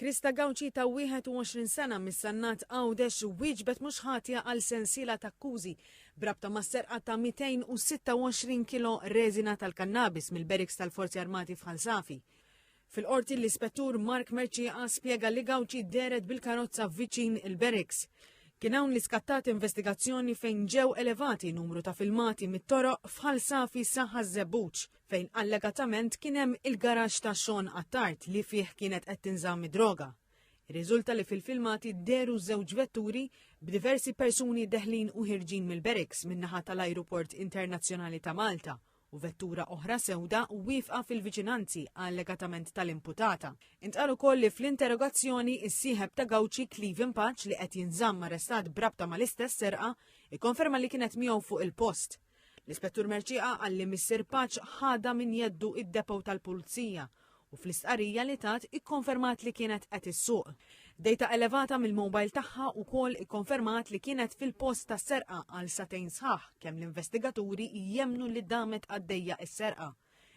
Krista Gawci ta' 21 sena mis-Sannat Għawdex wieġbet mhux ħatja għal sensiela ta' akkużi brabta ma' serqa ta' 226 kilo reżina tal-kannabis mill-beriks tal-Forzi Armati f'Ħalsafi. Fil-qorti l-ispettur Mark Merċieqa spjega li Gawci deret bil-karozza viċin il-beriks. Kien hawn li skattat investigazzjoni fejn ġew elevati numru ta' filmati mit-toroq f'Ħalsafi sa Ħażebbuġ fejn allegatament kien hemm il-garaxx ta' Sean Attard li fih kienet qed tinżamm droga. Ir-riżulta li fil-filmati deru żewġ vetturi b'diversi persuni deħlin u ħirġin mill-beriks min-naħa tal-Ajruport Internazzjonali ta' Malta u vettura oħra sewda u wifqa fil-viċinanzi allegatament tal-imputata. Intqal ukoll li fl-interrogazzjoni is-sieħeb ta' Gawci Cleveland Patch li qed jinżamm arrestat brabta mal-istess serqa ikkonferma li kienet miegħu fuq il-post. L-Ispettur Merċieqa qal li Missier Patch ħada min jeddu id-depow tal-Pulizija u fl-istqarrija li tat ikkonfermat li kienet qed issuq. Dejta elevata mill-mobile tagħha wkoll ikkonfermat li kienet fil-post tas serqa għal satejn sħaħ kemm l-investigaturi jemmnu li damet għaddejja s-serqa.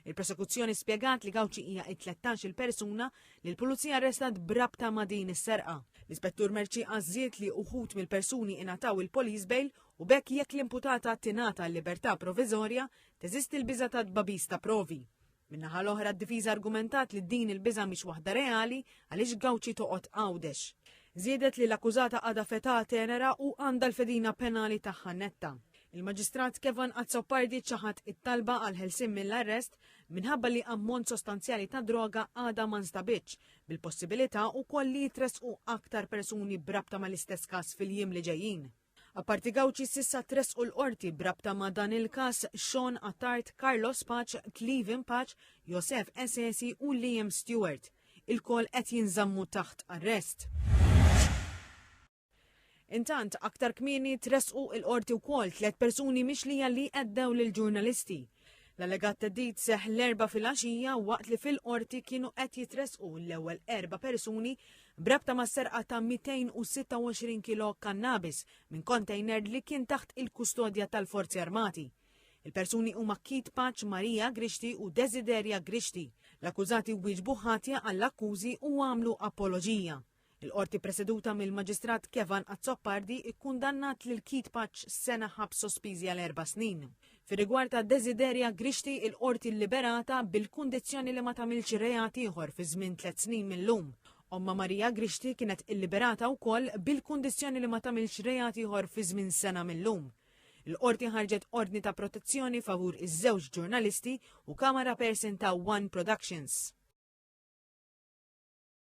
Il-prosekuzzjoni spjegat li Gawci hija 13 persuna li l-Pulizija arrestat brabta ma' din is-serqa. L-Ispettur Merċieqa żied li uħud mill-persuni ingħataw il-police bail u bekk jekk l-imputata tingħata l-libertà proviżorja teżisti l-biża' ta' tbabiż ta' provi. Minnaħa l-oħra d-difiża argumentat li din il-biża' mhix waħda reali għaliex Gawci toqgħod Għawdex. Żiedet li l-akkużata għadha fetà tenera u għandha l-fedina penali tagħha netta. Il-Maġistrat Kevan Azzopardi ċaħat it-talba għal ħelsien mill-arrest minħabba li ammont sostanzjali ta' droga għadha ma nstabitx bil-possibilità wkoll li jitresqu aktar persuni brabta mal-istess każ fil-jiem li ġejjin. Apparti Gawci sissa tresqu l-qorti brabta ma' dan il-każ Sean Attard, Carlos Patch, Cleveland Patch, Joseph Essesi u Liam Stewart. Il-kol qed jinżammu taħt arrest. Intant, aktar kmieni tresqu l-qorti wkoll 3 persuni mixlija li qeddew lill-ġurnalisti. L-allegat teddid seħ l-4 fil-għaxija waqt li fil-qorti kienu qed jitresqu l-ewwel 4 persuni brabta ma' serqa ta' 226 kilo kannabis minn kontejner li kien taħt il-kustodja tal-Forzi Armati. Il-persuni huma Keith Patch, Marija Grixti u Desideria Grixti. L-akkużati wieġbu ħatja għall-akkużi u għamlu apoloġija. Il-qorti preseduta mill-Maġistrat Kevan Azzopardi ikkundannat lil Keith Patch sena ħabs sospiżi għal 4 snin. Fir-rigward ta' Desideria Grixti il-qorti liberata bil-kundizzjoni li ma tagħmilx reati ieħor fi żmien 3 snin millum. Omma Marija Grixti kienet illiberata wkoll bil-kundizzjoni li ma tagħmilx reati ieħor fi żmien sena millum. Il-qorti ħarġet ordni ta' protezzjoni favur iż-żewġ ġurnalisti u kamera person ta' One Productions.